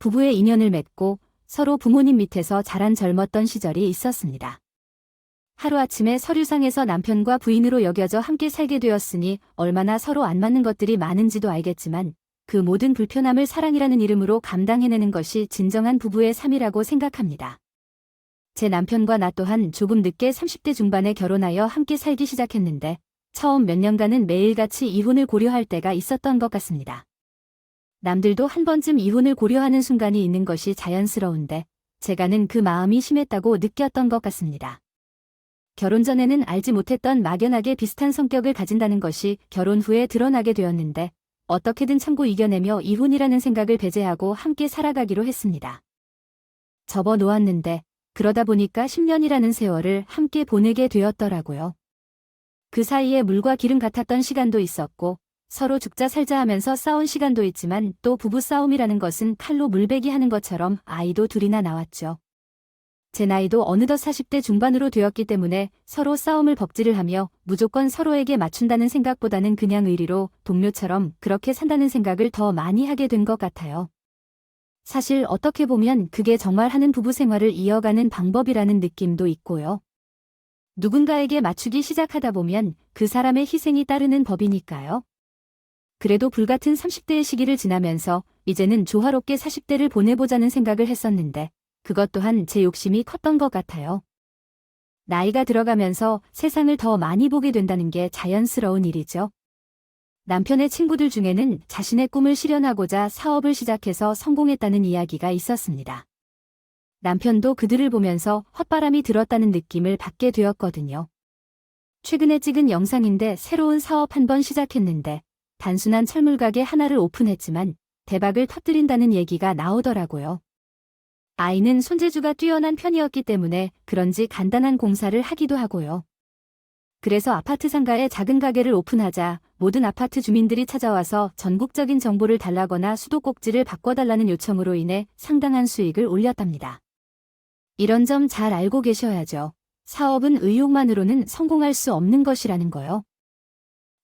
부부의 인연을 맺고 서로 부모님 밑에서 자란 젊었던 시절이 있었습니다. 하루아침에 서류상에서 남편과 부인으로 여겨져 함께 살게 되었으니 얼마나 서로 안 맞는 것들이 많은지도 알겠지만 그 모든 불편함을 사랑이라는 이름으로 감당해내는 것이 진정한 부부의 삶이라고 생각합니다. 제 남편과 나 또한 조금 늦게 30대 중반에 결혼하여 함께 살기 시작했는데 처음 몇 년간은 매일같이 이혼을 고려할 때가 있었던 것 같습니다. 남들도 한 번쯤 이혼을 고려하는 순간이 있는 것이 자연스러운데 제가는 그 마음이 심했다고 느꼈던 것 같습니다. 결혼 전에는 알지 못했던 막연하게 비슷한 성격을 가진다는 것이 결혼 후에 드러나게 되었는데 어떻게든 참고 이겨내며 이혼이라는 생각을 배제하고 함께 살아가기로 했습니다. 접어 놓았는데 그러다 보니까 10년이라는 세월을 함께 보내게 되었더라고요. 그 사이에 물과 기름 같았던 시간도 있었고 서로 죽자 살자 하면서 싸운 시간도 있지만 또 부부싸움이라는 것은 칼로 물베기 하는 것처럼 아이도 둘이나 나왔죠. 제 나이도 어느덧 40대 중반으로 되었기 때문에 서로 싸움을 법지를 하며 무조건 서로에게 맞춘다는 생각보다는 그냥 의리로 동료처럼 그렇게 산다는 생각을 더 많이 하게 된 것 같아요. 사실 어떻게 보면 그게 정말 하는 부부 생활을 이어가는 방법이라는 느낌도 있고요. 누군가에게 맞추기 시작하다 보면 그 사람의 희생이 따르는 법이니까요. 그래도 불같은 30대의 시기를 지나면서 이제는 조화롭게 40대를 보내보자는 생각을 했었는데 그것 또한 제 욕심이 컸던 것 같아요. 나이가 들어가면서 세상을 더 많이 보게 된다는 게 자연스러운 일이죠. 남편의 친구들 중에는 자신의 꿈을 실현하고자 사업을 시작해서 성공했다는 이야기가 있었습니다. 남편도 그들을 보면서 헛바람이 들었다는 느낌을 받게 되었거든요. 최근에 찍은 영상인데 새로운 사업 한 번 시작했는데 단순한 철물가게 하나를 오픈했지만 대박을 터뜨린다는 얘기가 나오더라고요. 아이는 손재주가 뛰어난 편이었기 때문에 그런지 간단한 공사를 하기도 하고요. 그래서 아파트 상가에 작은 가게를 오픈하자 모든 아파트 주민들이 찾아와서 전국적인 정보를 달라거나 수도꼭지를 바꿔달라는 요청으로 인해 상당한 수익을 올렸답니다. 이런 점 잘 알고 계셔야죠. 사업은 의욕만으로는 성공할 수 없는 것이라는 거요.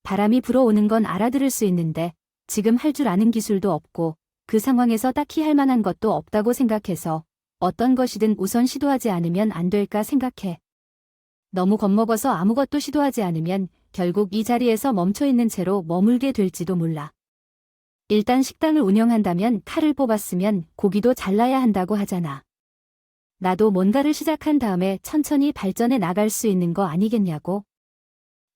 바람이 불어오는 건 알아들을 수 있는데 지금 할 줄 아는 기술도 없고 그 상황에서 딱히 할 만한 것도 없다고 생각해서 어떤 것이든 우선 시도하지 않으면 안 될까 생각해. 너무 겁먹어서 아무것도 시도하지 않으면 결국 이 자리에서 멈춰있는 채로 머물게 될지도 몰라. 일단 식당을 운영한다면 칼을 뽑았으면 고기도 잘라야 한다고 하잖아. 나도 뭔가를 시작한 다음에 천천히 발전해 나갈 수 있는 거 아니겠냐고.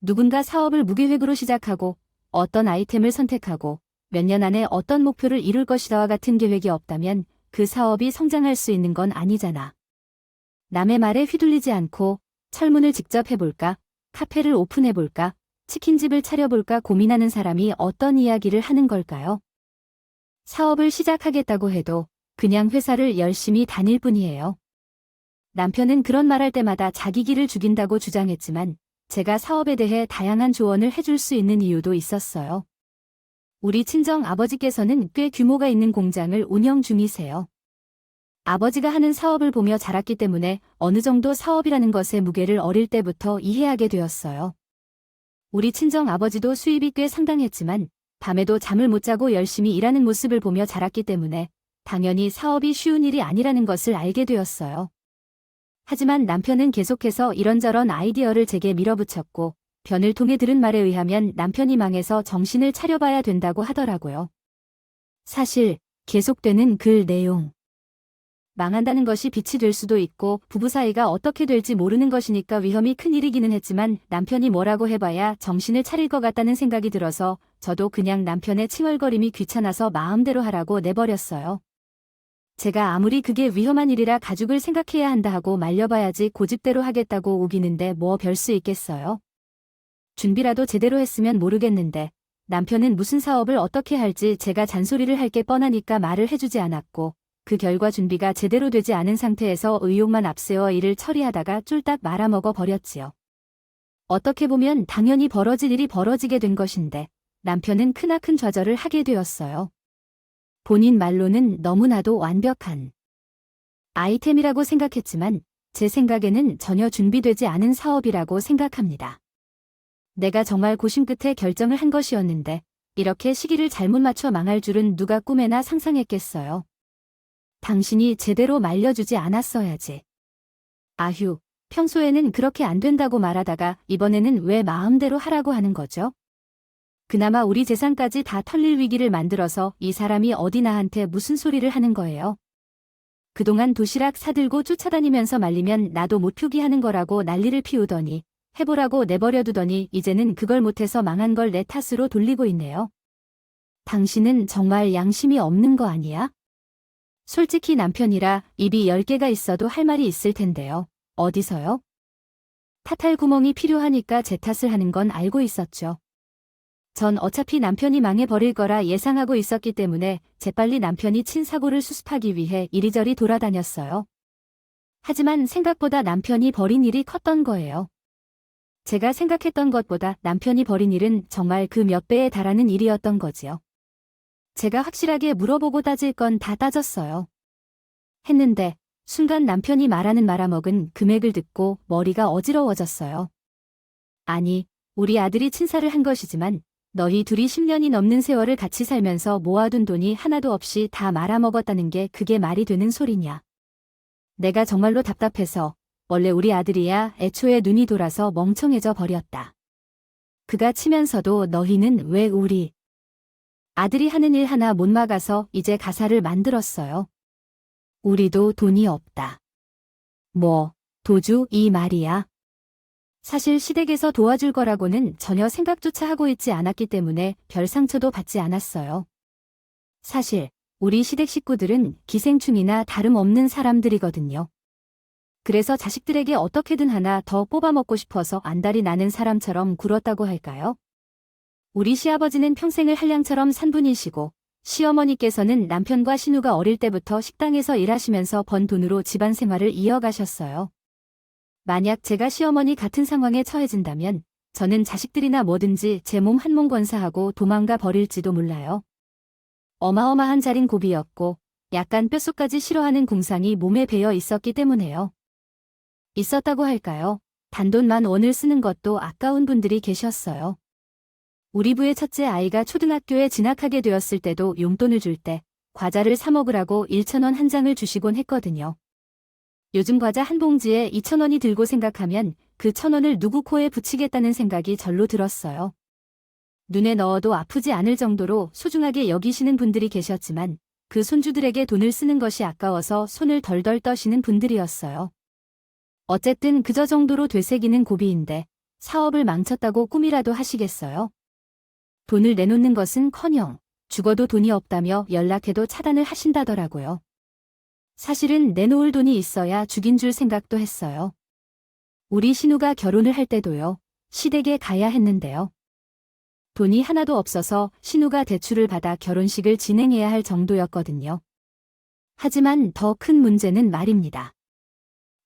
누군가 사업을 무계획으로 시작하고 어떤 아이템을 선택하고 몇 년 안에 어떤 목표를 이룰 것이다와 같은 계획이 없다면 그 사업이 성장할 수 있는 건 아니잖아. 남의 말에 휘둘리지 않고 철문을 직접 해볼까, 카페를 오픈해볼까, 치킨집을 차려볼까 고민하는 사람이 어떤 이야기를 하는 걸까요? 사업을 시작하겠다고 해도 그냥 회사를 열심히 다닐 뿐이에요. 남편은 그런 말할 때마다 자기 기를 죽인다고 주장했지만 제가 사업에 대해 다양한 조언을 해줄 수 있는 이유도 있었어요. 우리 친정 아버지께서는 꽤 규모가 있는 공장을 운영 중이세요. 아버지가 하는 사업을 보며 자랐기 때문에 어느 정도 사업이라는 것의 무게를 어릴 때부터 이해하게 되었어요. 우리 친정 아버지도 수입이 꽤 상당했지만 밤에도 잠을 못 자고 열심히 일하는 모습을 보며 자랐기 때문에 당연히 사업이 쉬운 일이 아니라는 것을 알게 되었어요. 하지만 남편은 계속해서 이런저런 아이디어를 제게 밀어붙였고 변을 통해 들은 말에 의하면 남편이 망해서 정신을 차려봐야 된다고 하더라고요. 사실 계속되는 글 내용. 망한다는 것이 빛이 될 수도 있고 부부 사이가 어떻게 될지 모르는 것이니까 위험이 큰 일이기는 했지만 남편이 뭐라고 해봐야 정신을 차릴 것 같다는 생각이 들어서 저도 그냥 남편의 칭얼거림이 귀찮아서 마음대로 하라고 내버렸어요. 제가 아무리 그게 위험한 일이라 가족을 생각해야 한다 하고 말려봐야지 고집대로 하겠다고 우기는데 뭐 별 수 있겠어요. 준비라도 제대로 했으면 모르겠는데 남편은 무슨 사업을 어떻게 할지 제가 잔소리를 할 게 뻔하니까 말을 해주지 않았고 그 결과 준비가 제대로 되지 않은 상태에서 의욕만 앞세워 일을 처리하다가 쫄딱 말아먹어 버렸지요. 어떻게 보면 당연히 벌어질 일이 벌어지게 된 것인데 남편은 크나큰 좌절을 하게 되었어요. 본인 말로는 너무나도 완벽한 아이템이라고 생각했지만 제 생각에는 전혀 준비되지 않은 사업이라고 생각합니다. 내가 정말 고심 끝에 결정을 한 것이었는데 이렇게 시기를 잘못 맞춰 망할 줄은 누가 꿈에나 상상했겠어요. 당신이 제대로 말려주지 않았어야지. 아휴, 평소에는 그렇게 안 된다고 말하다가 이번에는 왜 마음대로 하라고 하는 거죠? 그나마 우리 재산까지 다 털릴 위기를 만들어서 이 사람이 어디 나한테 무슨 소리를 하는 거예요? 그동안 도시락 사들고 쫓아다니면서 말리면 나도 못 표기하는 거라고 난리를 피우더니 해보라고 내버려 두더니 이제는 그걸 못해서 망한 걸 내 탓으로 돌리고 있네요. 당신은 정말 양심이 없는 거 아니야? 솔직히 남편이라 입이 10개가 있어도 할 말이 있을 텐데요. 어디서요? 탓할 구멍이 필요하니까 제 탓을 하는 건 알고 있었죠. 전 어차피 남편이 망해버릴 거라 예상하고 있었기 때문에 재빨리 남편이 친 사고를 수습하기 위해 이리저리 돌아다녔어요. 하지만 생각보다 남편이 벌인 일이 컸던 거예요. 제가 생각했던 것보다 남편이 벌인 일은 정말 그 몇 배에 달하는 일이었던 거지요. 제가 확실하게 물어보고 따질 건 다 따졌어요. 했는데 순간 남편이 말하는 말아먹은 금액을 듣고 머리가 어지러워졌어요. 아니, 우리 아들이 친사를 한 것이지만 너희 둘이 10년이 넘는 세월을 같이 살면서 모아둔 돈이 하나도 없이 다 말아먹었다는 게 그게 말이 되는 소리냐. 내가 정말로 답답해서 원래 우리 아들이야 애초에 눈이 돌아서 멍청해져 버렸다. 그가 치면서도 너희는 왜 우리 아들이 하는 일 하나 못 막아서 이제 가사를 만들었어요. 우리도 돈이 없다. 뭐, 도주 이 말이야. 사실 시댁에서 도와줄 거라고는 전혀 생각조차 하고 있지 않았기 때문에 별 상처도 받지 않았어요. 사실 우리 시댁 식구들은 기생충이나 다름없는 사람들이거든요. 그래서 자식들에게 어떻게든 하나 더 뽑아먹고 싶어서 안달이 나는 사람처럼 굴었다고 할까요? 우리 시아버지는 평생을 한량처럼 산 분이시고 시어머니께서는 남편과 신우가 어릴 때부터 식당에서 일하시면서 번 돈으로 집안 생활을 이어가셨어요. 만약 제가 시어머니 같은 상황에 처해진다면 저는 자식들이나 뭐든지 제 몸 한 몸 건사하고 도망가 버릴지도 몰라요. 어마어마한 자린 고비였고 약간 뼛속까지 싫어하는 공상이 몸에 배어 있었기 때문에요. 있었다고 할까요? 단돈 10,000원을 쓰는 것도 아까운 분들이 계셨어요. 우리 부의 첫째 아이가 초등학교에 진학하게 되었을 때도 용돈을 줄 때 과자를 사 먹으라고 1,000원 한 장을 주시곤 했거든요. 요즘 과자 한 봉지에 2,000원이 들고 생각하면 그 1,000원을 누구 코에 붙이겠다는 생각이 절로 들었어요. 눈에 넣어도 아프지 않을 정도로 소중하게 여기시는 분들이 계셨지만 그 손주들에게 돈을 쓰는 것이 아까워서 손을 덜덜 떠시는 분들이었어요. 어쨌든 그저 정도로 되새기는 고비인데 사업을 망쳤다고 꿈이라도 하시겠어요? 돈을 내놓는 것은커녕 죽어도 돈이 없다며 연락해도 차단을 하신다더라고요. 사실은 내놓을 돈이 있어야 죽인 줄 생각도 했어요. 우리 신우가 결혼을 할 때도요. 시댁에 가야 했는데요. 돈이 하나도 없어서 신우가 대출을 받아 결혼식을 진행해야 할 정도였거든요. 하지만 더 큰 문제는 말입니다.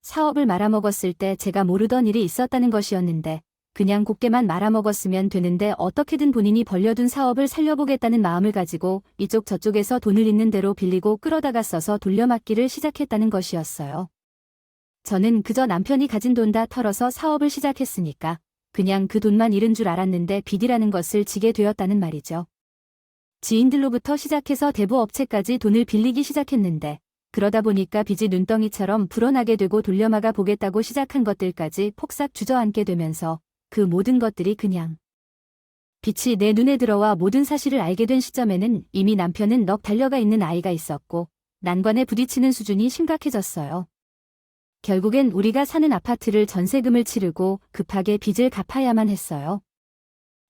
사업을 말아먹었을 때 제가 모르던 일이 있었다는 것이었는데 그냥 곱게만 말아먹었으면 되는데 어떻게든 본인이 벌려둔 사업을 살려보겠다는 마음을 가지고 이쪽 저쪽에서 돈을 있는 대로 빌리고 끌어다가 써서 돌려막기를 시작했다는 것이었어요. 저는 그저 남편이 가진 돈 다 털어서 사업을 시작했으니까 그냥 그 돈만 잃은 줄 알았는데 빚이라는 것을 지게 되었다는 말이죠. 지인들로부터 시작해서 대부업체까지 돈을 빌리기 시작했는데 그러다 보니까 빚이 눈덩이처럼 불어나게 되고 돌려막아 보겠다고 시작한 것들까지 폭삭 주저앉게 되면서 그 모든 것들이 그냥 빛이 내 눈에 들어와 모든 사실을 알게 된 시점에는 이미 남편은 넋 달려가 있는 아이가 있었고 난관에 부딪히는 수준이 심각해졌어요. 결국엔 우리가 사는 아파트를 전세금을 치르고 급하게 빚을 갚아야만 했어요.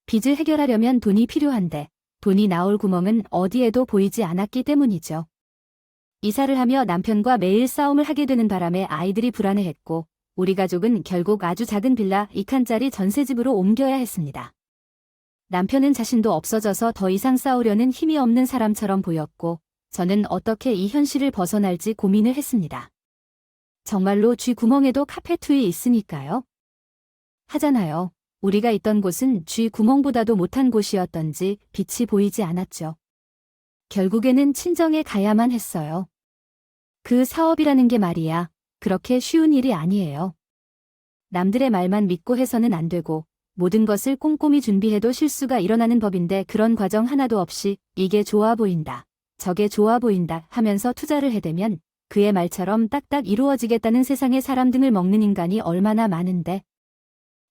빚을 해결하려면 돈이 필요한데 돈이 나올 구멍은 어디에도 보이지 않았기 때문이죠. 이사를 하며 남편과 매일 싸움을 하게 되는 바람에 아이들이 불안해했고 우리 가족은 결국 아주 작은 빌라 2칸짜리 전세집으로 옮겨야 했습니다. 남편은 자신도 없어져서 더 이상 싸우려는 힘이 없는 사람처럼 보였고 저는 어떻게 이 현실을 벗어날지 고민을 했습니다. 정말로 쥐 구멍에도 카페트이 있으니까요. 하잖아요. 우리가 있던 곳은 쥐 구멍보다도 못한 곳이었던지 빛이 보이지 않았죠. 결국에는 친정에 가야만 했어요. 그 사업이라는 게 말이야. 그렇게 쉬운 일이 아니에요. 남들의 말만 믿고 해서는 안 되고 모든 것을 꼼꼼히 준비해도 실수가 일어나는 법인데 그런 과정 하나도 없이 이게 좋아 보인다. 저게 좋아 보인다 하면서 투자를 해대면 그의 말처럼 딱딱 이루어지겠다는 세상의 사람 등을 먹는 인간이 얼마나 많은데.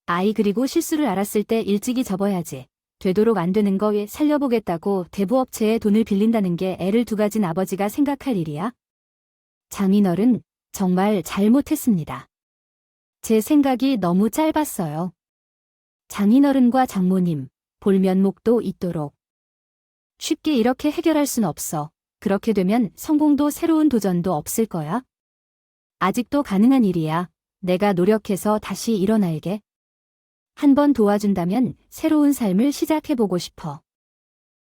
아이 그리고 실수를 알았을 때 일찍이 접어야지. 되도록 안 되는 거 살려보겠다고 대부업체에 돈을 빌린다는 게 애를 두 가진 아버지가 생각할 일이야? 장인어른, 정말 잘못했습니다. 제 생각이 너무 짧았어요. 장인어른과 장모님, 볼 면목도 있도록. 쉽게 이렇게 해결할 순 없어. 그렇게 되면 성공도 새로운 도전도 없을 거야. 아직도 가능한 일이야. 내가 노력해서 다시 일어날게. 한번 도와준다면 새로운 삶을 시작해보고 싶어.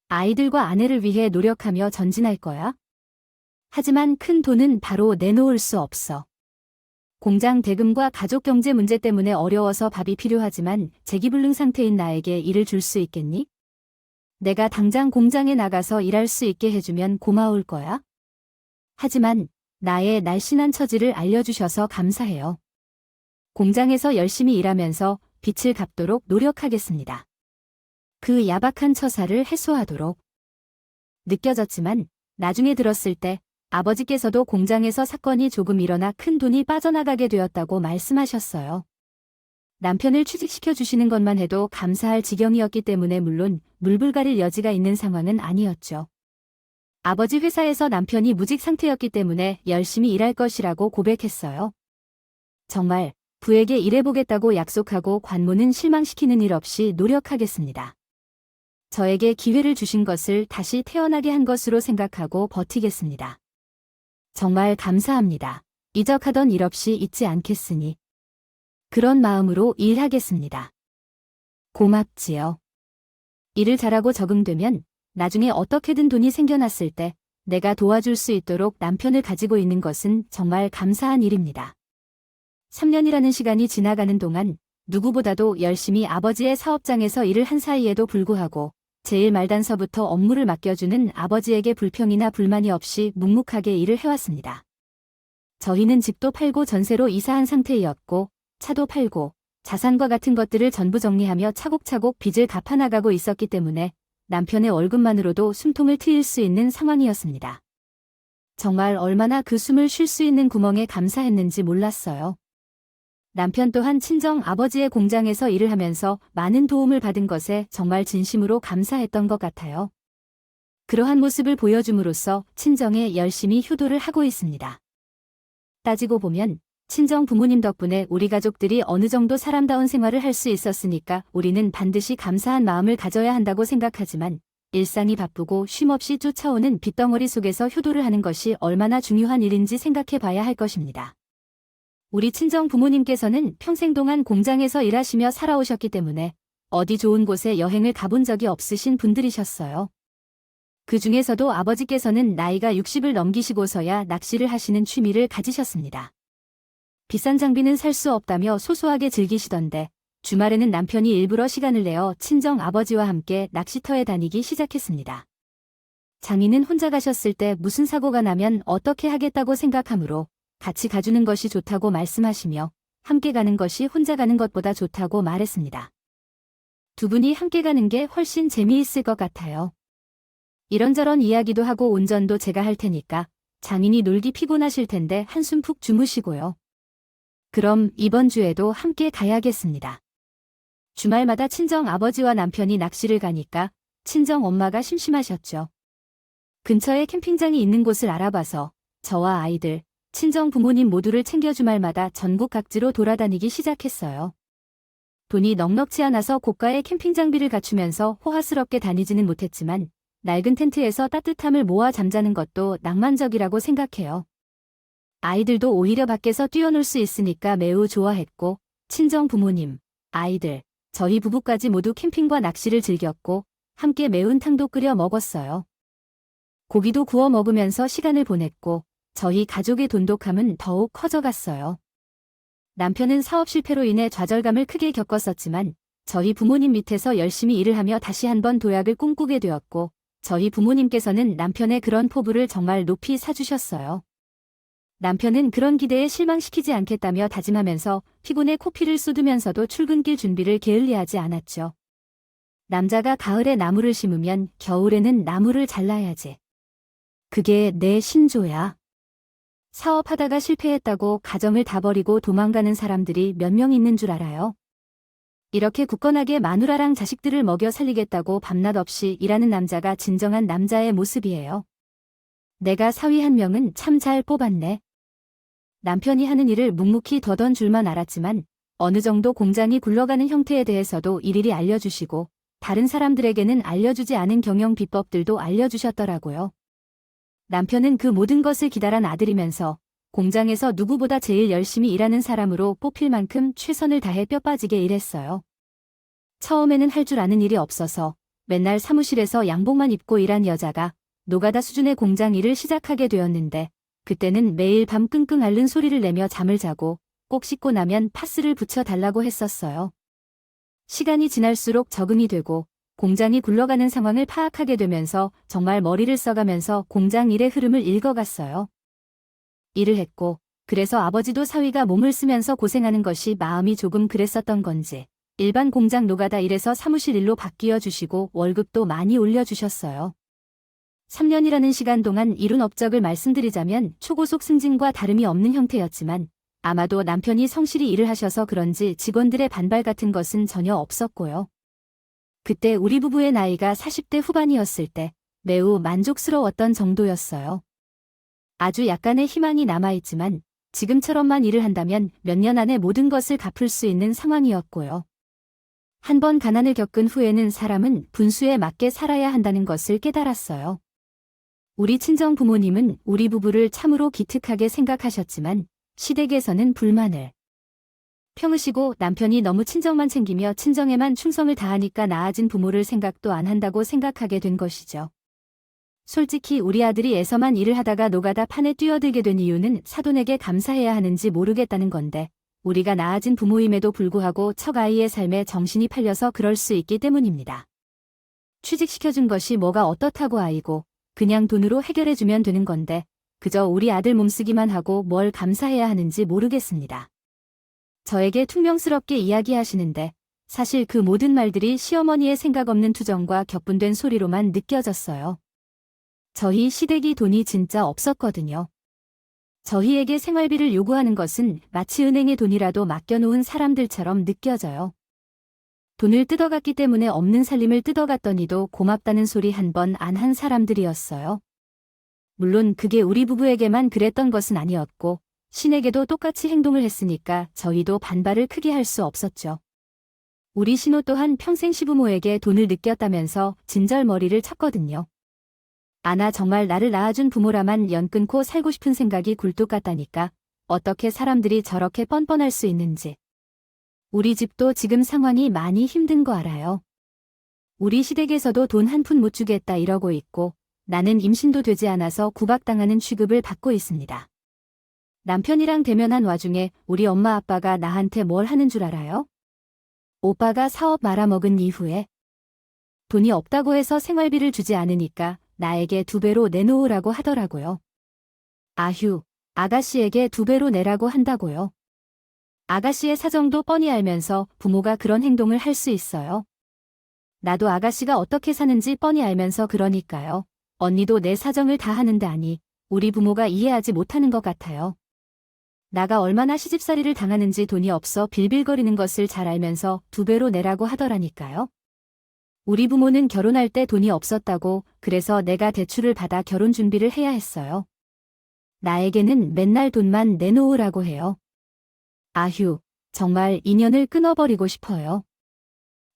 아이들과 아내를 위해 노력하며 전진할 거야. 하지만 큰 돈은 바로 내놓을 수 없어. 공장 대금과 가족 경제 문제 때문에 어려워서 밥이 필요하지만 재기불능 상태인 나에게 일을 줄 수 있겠니? 내가 당장 공장에 나가서 일할 수 있게 해주면 고마울 거야. 하지만 나의 날씬한 처지를 알려주셔서 감사해요. 공장에서 열심히 일하면서 빚을 갚도록 노력하겠습니다. 그 야박한 처사를 해소하도록. 느껴졌지만 나중에 들었을 때 아버지께서도 공장에서 사건이 조금 일어나 큰 돈이 빠져나가게 되었다고 말씀하셨어요. 남편을 취직시켜 주시는 것만 해도 감사할 지경이었기 때문에 물론 물불 가릴 여지가 있는 상황은 아니었죠. 아버지 회사에서 남편이 무직 상태였기 때문에 열심히 일할 것이라고 고백했어요. 정말 부에게 일해보겠다고 약속하고 관모는 실망시키는 일 없이 노력하겠습니다. 저에게 기회를 주신 것을 다시 태어나게 한 것으로 생각하고 버티겠습니다. 정말 감사합니다. 이적하던 일 없이 잊지 않겠으니. 그런 마음으로 일하겠습니다. 고맙지요. 일을 잘하고 적응되면 나중에 어떻게든 돈이 생겨났을 때 내가 도와줄 수 있도록 남편을 가지고 있는 것은 정말 감사한 일입니다. 3년이라는 시간이 지나가는 동안 누구보다도 열심히 아버지의 사업장에서 일을 한 사이에도 불구하고 제일 말단서부터 업무를 맡겨주는 아버지에게 불평이나 불만이 없이 묵묵하게 일을 해왔습니다. 저희는 집도 팔고 전세로 이사한 상태였고 차도 팔고 자산과 같은 것들을 전부 정리하며 차곡차곡 빚을 갚아나가고 있었기 때문에 남편의 월급만으로도 숨통을 트일 수 있는 상황이었습니다. 정말 얼마나 그 숨을 쉴 수 있는 구멍에 감사했는지 몰랐어요. 남편 또한 친정 아버지의 공장에서 일을 하면서 많은 도움을 받은 것에 정말 진심으로 감사했던 것 같아요. 그러한 모습을 보여줌으로써 친정에 열심히 효도를 하고 있습니다. 따지고 보면 친정 부모님 덕분에 우리 가족들이 어느 정도 사람다운 생활을 할 수 있었으니까 우리는 반드시 감사한 마음을 가져야 한다고 생각하지만 일상이 바쁘고 쉼없이 쫓아오는 빚덩어리 속에서 효도를 하는 것이 얼마나 중요한 일인지 생각해 봐야 할 것입니다. 우리 친정 부모님께서는 평생 동안 공장에서 일하시며 살아오셨기 때문에 어디 좋은 곳에 여행을 가본 적이 없으신 분들이셨어요. 그 중에서도 아버지께서는 나이가 60을 넘기시고서야 낚시를 하시는 취미를 가지셨습니다. 비싼 장비는 살 수 없다며 소소하게 즐기시던데 주말에는 남편이 일부러 시간을 내어 친정 아버지와 함께 낚시터에 다니기 시작했습니다. 장인은 혼자 가셨을 때 무슨 사고가 나면 어떻게 하겠다고 생각하므로 같이 가주는 것이 좋다고 말씀하시며 함께 가는 것이 혼자 가는 것보다 좋다고 말했습니다. 두 분이 함께 가는 게 훨씬 재미있을 것 같아요. 이런저런 이야기도 하고 운전도 제가 할 테니까 장인이 놀기 피곤하실 텐데 한숨 푹 주무시고요. 그럼 이번 주에도 함께 가야겠습니다. 주말마다 친정 아버지와 남편이 낚시를 가니까 친정 엄마가 심심하셨죠. 근처에 캠핑장이 있는 곳을 알아봐서 저와 아이들, 친정 부모님 모두를 챙겨 주말마다 전국 각지로 돌아다니기 시작했어요. 돈이 넉넉지 않아서 고가의 캠핑 장비를 갖추면서 호화스럽게 다니지는 못했지만 낡은 텐트에서 따뜻함을 모아 잠자는 것도 낭만적이라고 생각해요. 아이들도 오히려 밖에서 뛰어놀 수 있으니까 매우 좋아했고 친정 부모님, 아이들, 저희 부부까지 모두 캠핑과 낚시를 즐겼고 함께 매운탕도 끓여 먹었어요. 고기도 구워 먹으면서 시간을 보냈고 저희 가족의 돈독함은 더욱 커져갔어요. 남편은 사업 실패로 인해 좌절감을 크게 겪었었지만 저희 부모님 밑에서 열심히 일을 하며 다시 한번 도약을 꿈꾸게 되었고 저희 부모님께서는 남편의 그런 포부를 정말 높이 사주셨어요. 남편은 그런 기대에 실망시키지 않겠다며 다짐하면서 피곤에 코피를 쏟으면서도 출근길 준비를 게을리하지 않았죠. 남자가 가을에 나무를 심으면 겨울에는 나무를 잘라야지. 그게 내 신조야. 사업하다가 실패했다고 가정을 다 버리고 도망가는 사람들이 몇 명 있는 줄 알아요? 이렇게 굳건하게 마누라랑 자식들을 먹여 살리겠다고 밤낮 없이 일하는 남자가 진정한 남자의 모습이에요. 내가 사위 한 명은 참 잘 뽑았네. 남편이 하는 일을 묵묵히 더던 줄만 알았지만 어느 정도 공장이 굴러가는 형태에 대해서도 일일이 알려주시고 다른 사람들에게는 알려주지 않은 경영 비법들도 알려주셨더라고요. 남편은 그 모든 것을 기다란 아들이면서 공장에서 누구보다 제일 열심히 일하는 사람으로 뽑힐 만큼 최선을 다해 뼈 빠지게 일했어요. 처음에는 할 줄 아는 일이 없어서 맨날 사무실에서 양복만 입고 일한 여자가 노가다 수준의 공장 일을 시작하게 되었는데 그때는 매일 밤 끙끙 앓는 소리를 내며 잠을 자고 꼭 씻고 나면 파스를 붙여 달라고 했었어요. 시간이 지날수록 적응이 되고 공장이 굴러가는 상황을 파악하게 되면서 정말 머리를 써가면서 공장 일의 흐름을 읽어갔어요. 일을 했고 그래서 아버지도 사위가 몸을 쓰면서 고생하는 것이 마음이 조금 그랬었던 건지 일반 공장 노가다 일에서 사무실 일로 바뀌어 주시고 월급도 많이 올려주셨어요. 3년이라는 시간 동안 이룬 업적을 말씀드리자면 초고속 승진과 다름이 없는 형태였지만 아마도 남편이 성실히 일을 하셔서 그런지 직원들의 반발 같은 것은 전혀 없었고요. 그때 우리 부부의 나이가 40대 후반이었을 때 매우 만족스러웠던 정도였어요. 아주 약간의 희망이 남아있지만 지금처럼만 일을 한다면 몇 년 안에 모든 것을 갚을 수 있는 상황이었고요. 한 번 가난을 겪은 후에는 사람은 분수에 맞게 살아야 한다는 것을 깨달았어요. 우리 친정 부모님은 우리 부부를 참으로 기특하게 생각하셨지만 시댁에서는 불만을 평으시고 남편이 너무 친정만 챙기며 친정에만 충성을 다하니까 나아진 부모를 생각도 안 한다고 생각하게 된 것이죠. 솔직히 우리 아들이 애서만 일을 하다가 노가다 판에 뛰어들게 된 이유는 사돈에게 감사해야 하는지 모르겠다는 건데 우리가 나아진 부모임에도 불구하고 척아이의 삶에 정신이 팔려서 그럴 수 있기 때문입니다. 취직시켜준 것이 뭐가 어떻다고 아이고 그냥 돈으로 해결해주면 되는 건데 그저 우리 아들 몸쓰기만 하고 뭘 감사해야 하는지 모르겠습니다. 저에게 퉁명스럽게 이야기하시는데 사실 그 모든 말들이 시어머니의 생각 없는 투정과 격분된 소리로만 느껴졌어요. 저희 시댁이 돈이 진짜 없었거든요. 저희에게 생활비를 요구하는 것은 마치 은행에 돈이라도 맡겨놓은 사람들처럼 느껴져요. 돈을 뜯어갔기 때문에 없는 살림을 뜯어갔더니도 고맙다는 소리 한 번 안 한 사람들이었어요. 물론 그게 우리 부부에게만 그랬던 것은 아니었고 신에게도 똑같이 행동을 했으니까 저희도 반발을 크게 할 수 없었죠. 우리 신호 또한 평생 시부모에게 돈을 느꼈다면서 진절머리를 쳤거든요. 아나 정말 나를 낳아준 부모라만 연 끊고 살고 싶은 생각이 굴뚝 같다니까 어떻게 사람들이 저렇게 뻔뻔할 수 있는지. 우리 집도 지금 상황이 많이 힘든 거 알아요. 우리 시댁에서도 돈 한 푼 못 주겠다 이러고 있고 나는 임신도 되지 않아서 구박당하는 취급을 받고 있습니다. 남편이랑 대면한 와중에 우리 엄마 아빠가 나한테 뭘 하는 줄 알아요? 오빠가 사업 말아먹은 이후에 돈이 없다고 해서 생활비를 주지 않으니까 나에게 2배로 내놓으라고 하더라고요. 아휴, 아가씨에게 2배로 내라고 한다고요. 아가씨의 사정도 뻔히 알면서 부모가 그런 행동을 할 수 있어요. 나도 아가씨가 어떻게 사는지 뻔히 알면서 그러니까요. 언니도 내 사정을 다 하는데 아니, 우리 부모가 이해하지 못하는 것 같아요. 나가 얼마나 시집살이를 당하는지 돈이 없어 빌빌거리는 것을 잘 알면서 2배로 내라고 하더라니까요. 우리 부모는 결혼할 때 돈이 없었다고 그래서 내가 대출을 받아 결혼 준비를 해야 했어요. 나에게는 맨날 돈만 내놓으라고 해요. 아휴, 정말 인연을 끊어버리고 싶어요.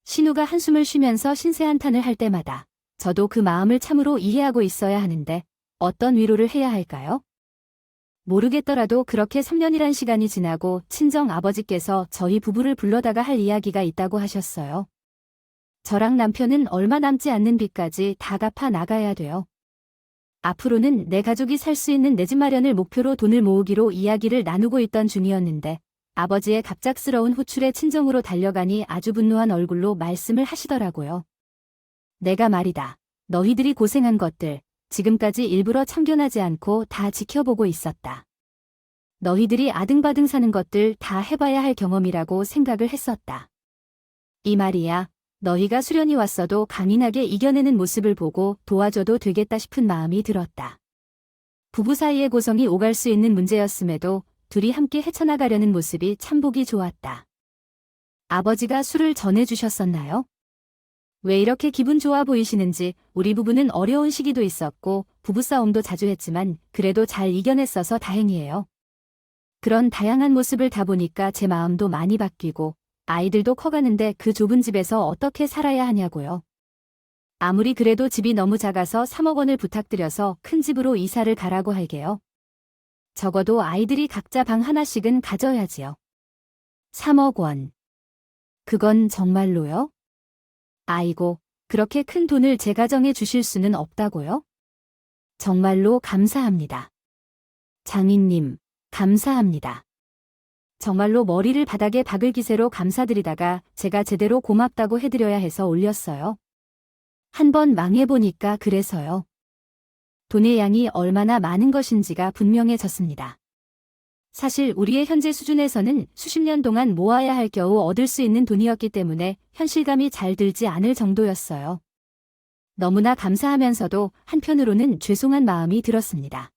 신우가 한숨을 쉬면서 신세한탄을 할 때마다 저도 그 마음을 참으로 이해하고 있어야 하는데 어떤 위로를 해야 할까요? 모르겠더라도 그렇게 3년이란 시간이 지나고 친정 아버지께서 저희 부부를 불러다가 할 이야기가 있다고 하셨어요. 저랑 남편은 얼마 남지 않는 빚까지 다 갚아 나가야 돼요. 앞으로는 내 가족이 살 수 있는 내 집 마련을 목표로 돈을 모으기로 이야기를 나누고 있던 중이었는데 아버지의 갑작스러운 호출에 친정으로 달려가니 아주 분노한 얼굴로 말씀을 하시더라고요. 내가 말이다. 너희들이 고생한 것들 지금까지 일부러 참견하지 않고 다 지켜보고 있었다. 너희들이 아등바등 사는 것들 다 해봐야 할 경험이라고 생각을 했었다. 이 말이야. 너희가 수련이 왔어도 강인하게 이겨내는 모습을 보고 도와줘도 되겠다 싶은 마음이 들었다. 부부 사이의 고성이 오갈 수 있는 문제였음에도 둘이 함께 헤쳐나가려는 모습이 참 보기 좋았다. 아버지가 술을 전해주셨었나요? 왜 이렇게 기분 좋아 보이시는지. 우리 부부는 어려운 시기도 있었고 부부싸움도 자주 했지만 그래도 잘 이겨냈어서 다행이에요. 그런 다양한 모습을 다 보니까 제 마음도 많이 바뀌고 아이들도 커가는데 그 좁은 집에서 어떻게 살아야 하냐고요. 아무리 그래도 집이 너무 작아서 3억 원을 부탁드려서 큰 집으로 이사를 가라고 할게요. 적어도 아이들이 각자 방 하나씩은 가져야지요. 3억 원. 그건 정말로요? 아이고, 그렇게 큰 돈을 제 가정에 주실 수는 없다고요? 정말로 감사합니다. 장인님, 감사합니다. 정말로 머리를 바닥에 박을 기세로 감사드리다가 제가 제대로 고맙다고 해드려야 해서 올렸어요. 한번 망해보니까 그래서요. 돈의 양이 얼마나 많은 것인지가 분명해졌습니다. 사실 우리의 현재 수준에서는 수십 년 동안 모아야 할 겨우 얻을 수 있는 돈이었기 때문에 현실감이 잘 들지 않을 정도였어요. 너무나 감사하면서도 한편으로는 죄송한 마음이 들었습니다.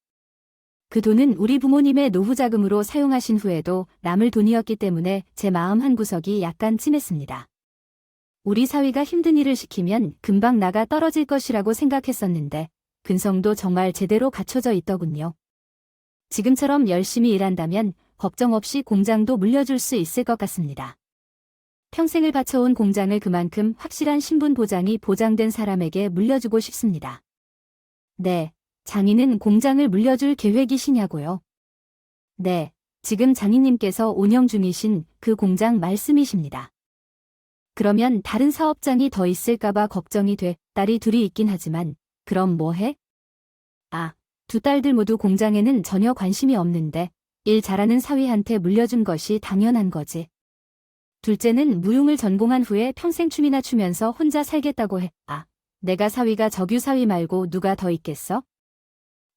그 돈은 우리 부모님의 노후 자금으로 사용하신 후에도 남을 돈이었기 때문에 제 마음 한구석이 약간 찜했습니다. 우리 사위가 힘든 일을 시키면 금방 나가 떨어질 것이라고 생각했었는데 근성도 정말 제대로 갖춰져 있더군요. 지금처럼 열심히 일한다면 걱정 없이 공장도 물려줄 수 있을 것 같습니다. 평생을 바쳐온 공장을 그만큼 확실한 신분 보장이 보장된 사람에게 물려주고 싶습니다. 네, 장인은 공장을 물려줄 계획이시냐고요? 네, 지금 장인님께서 운영 중이신 그 공장 말씀이십니다. 그러면 다른 사업장이 더 있을까봐 걱정이 돼. 딸이 둘이 있긴 하지만 그럼 뭐 해? 아, 두 딸들 모두 공장에는 전혀 관심이 없는데 일 잘하는 사위한테 물려준 것이 당연한 거지. 둘째는 무용을 전공한 후에 평생 춤이나 추면서 혼자 살겠다고 해. 아, 내가 사위가 적유 사위 말고 누가 더 있겠어?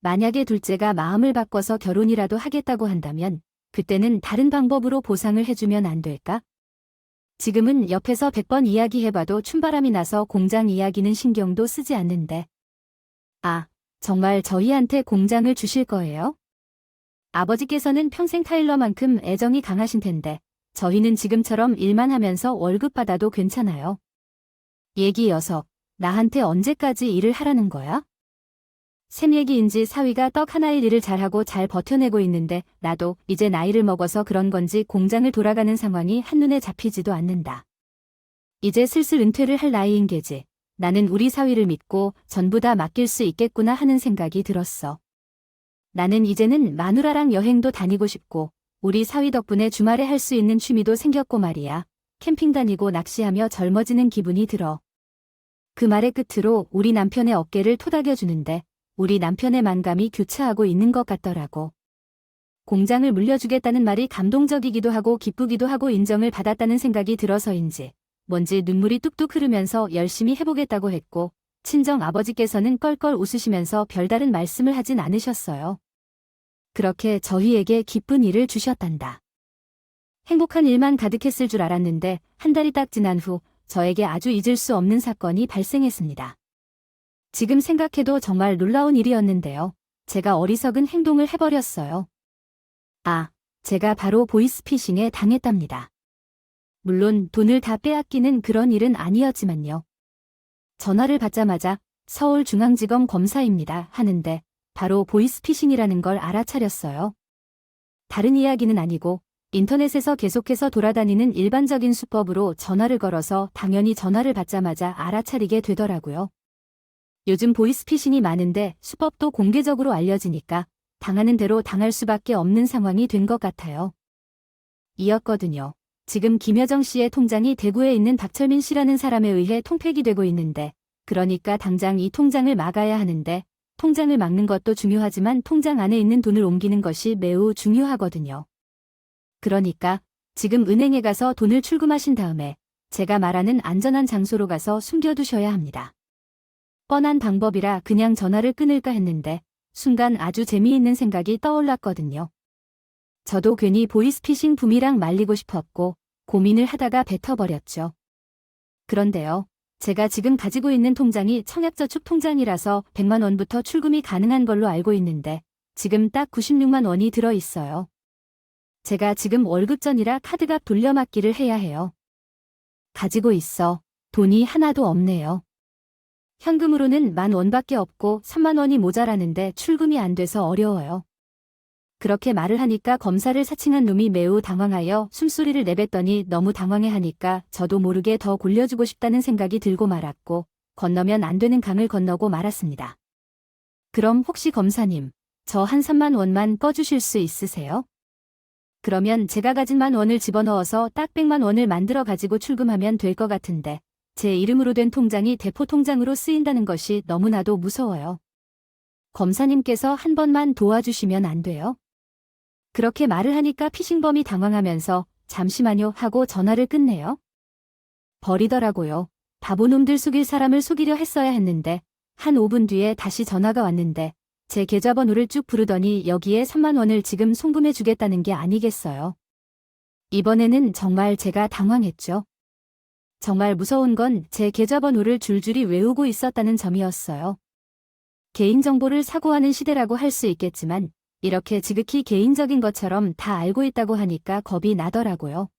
만약에 둘째가 마음을 바꿔서 결혼이라도 하겠다고 한다면 그때는 다른 방법으로 보상을 해주면 안 될까? 지금은 옆에서 100번 이야기해봐도 춤바람이 나서 공장 이야기는 신경도 쓰지 않는데. 아, 정말 저희한테 공장을 주실 거예요? 아버지께서는 평생 타일러만큼 애정이 강하신 텐데 저희는 지금처럼 일만 하면서 월급 받아도 괜찮아요. 얘기 6. 나한테 언제까지 일을 하라는 거야? 샘 얘기인지 사위가 떡 하나일 일을 잘하고 잘 버텨내고 있는데 나도 이제 나이를 먹어서 그런 건지 공장을 돌아가는 상황이 한눈에 잡히지도 않는다. 이제 슬슬 은퇴를 할 나이인 게지. 나는 우리 사위를 믿고 전부 다 맡길 수 있겠구나 하는 생각이 들었어. 나는 이제는 마누라랑 여행도 다니고 싶고 우리 사위 덕분에 주말에 할 수 있는 취미도 생겼고 말이야. 캠핑 다니고 낚시하며 젊어지는 기분이 들어. 그 말의 끝으로 우리 남편의 어깨를 토닥여주는데 우리 남편의 만감이 교차하고 있는 것 같더라고. 공장을 물려주겠다는 말이 감동적이기도 하고 기쁘기도 하고 인정을 받았다는 생각이 들어서인지 뭔지 눈물이 뚝뚝 흐르면서 열심히 해보겠다고 했고 친정 아버지께서는 껄껄 웃으시면서 별다른 말씀을 하진 않으셨어요. 그렇게 저희에게 기쁜 일을 주셨단다. 행복한 일만 가득했을 줄 알았는데 한 달이 딱 지난 후 저에게 아주 잊을 수 없는 사건이 발생했습니다. 지금 생각해도 정말 놀라운 일이었는데요. 제가 어리석은 행동을 해버렸어요. 아, 제가 바로 보이스피싱에 당했답니다. 물론 돈을 다 빼앗기는 그런 일은 아니었지만요. 전화를 받자마자 서울중앙지검 검사입니다 하는데 바로 보이스피싱이라는 걸 알아차렸어요. 다른 이야기는 아니고 인터넷에서 계속해서 돌아다니는 일반적인 수법으로 전화를 걸어서 당연히 전화를 받자마자 알아차리게 되더라고요. 요즘 보이스피싱이 많은데 수법도 공개적으로 알려지니까 당하는 대로 당할 수밖에 없는 상황이 된 것 같아요. 이었거든요. 지금 김여정 씨의 통장이 대구에 있는 박철민 씨라는 사람에 의해 통폐기 되고 있는데 그러니까 당장 이 통장을 막아야 하는데 통장을 막는 것도 중요하지만 통장 안에 있는 돈을 옮기는 것이 매우 중요하거든요. 그러니까 지금 은행에 가서 돈을 출금하신 다음에 제가 말하는 안전한 장소로 가서 숨겨두셔야 합니다. 뻔한 방법이라 그냥 전화를 끊을까 했는데 순간 아주 재미있는 생각이 떠올랐거든요. 저도 괜히 보이스피싱 붐이랑 말리고 싶었고 고민을 하다가 뱉어버렸죠. 그런데요. 제가 지금 가지고 있는 통장이 청약저축 통장이라서 100만 원부터 출금이 가능한 걸로 알고 있는데 지금 딱 96만 원이 들어 있어요. 제가 지금 월급 전이라 카드값 돌려막기를 해야 해요. 가지고 있어. 돈이 하나도 없네요. 현금으로는 10,000원밖에 없고 3만 원이 모자라는데 출금이 안 돼서 어려워요. 그렇게 말을 하니까 검사를 사칭한 놈이 매우 당황하여 숨소리를 내뱉더니 너무 당황해하니까 저도 모르게 더 골려주고 싶다는 생각이 들고 말았고 건너면 안 되는 강을 건너고 말았습니다. 그럼 혹시 검사님, 저 한 3만 원만 꺼주실 수 있으세요? 그러면 제가 가진 10,000원을 집어넣어서 딱 100만 원을 만들어 가지고 출금하면 될 것 같은데 제 이름으로 된 통장이 대포 통장으로 쓰인다는 것이 너무나도 무서워요. 검사님께서 한 번만 도와주시면 안 돼요? 그렇게 말을 하니까 피싱범이 당황하면서 잠시만요 하고 전화를 끊네요. 버리더라고요. 바보놈들 속일 사람을 속이려 했어야 했는데 한 5분 뒤에 다시 전화가 왔는데 제 계좌번호를 쭉 부르더니 여기에 3만 원을 지금 송금해 주겠다는 게 아니겠어요. 이번에는 정말 제가 당황했죠. 정말 무서운 건 제 계좌번호를 줄줄이 외우고 있었다는 점이었어요. 개인정보를 사고하는 시대라고 할 수 있겠지만 이렇게 지극히 개인적인 것처럼 다 알고 있다고 하니까 겁이 나더라고요.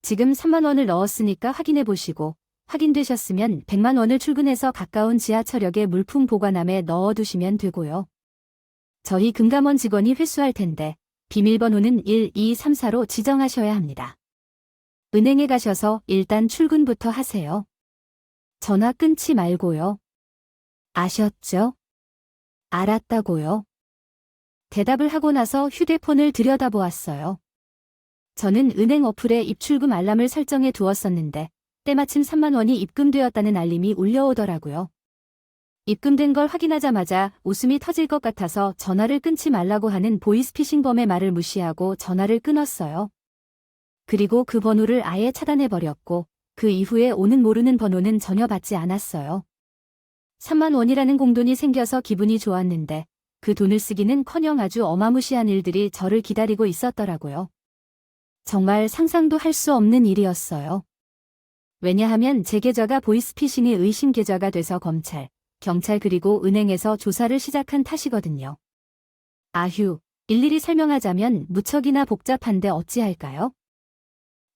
지금 3만 원을 넣었으니까 확인해 보시고 확인되셨으면 100만 원을 출근해서 가까운 지하철역에 물품 보관함에 넣어두시면 되고요. 저희 금감원 직원이 회수할 텐데 비밀번호는 1234로 지정하셔야 합니다. 은행에 가셔서 일단 출근부터 하세요. 전화 끊지 말고요. 아셨죠? 알았다고요. 대답을 하고 나서 휴대폰을 들여다보았어요. 저는 은행 어플에 입출금 알람을 설정해 두었었는데 때마침 3만 원이 입금되었다는 알림이 울려오더라고요. 입금된 걸 확인하자마자 웃음이 터질 것 같아서 전화를 끊지 말라고 하는 보이스피싱범의 말을 무시하고 전화를 끊었어요. 그리고 그 번호를 아예 차단해버렸고 그 이후에 오는 모르는 번호는 전혀 받지 않았어요. 3만 원이라는 공돈이 생겨서 기분이 좋았는데 그 돈을 쓰기는커녕 아주 어마무시한 일들이 저를 기다리고 있었더라고요. 정말 상상도 할 수 없는 일이었어요. 왜냐하면 제 계좌가 보이스피싱의 의심 계좌가 돼서 검찰, 경찰 그리고 은행에서 조사를 시작한 탓이거든요. 아휴, 일일이 설명하자면 무척이나 복잡한데 어찌할까요?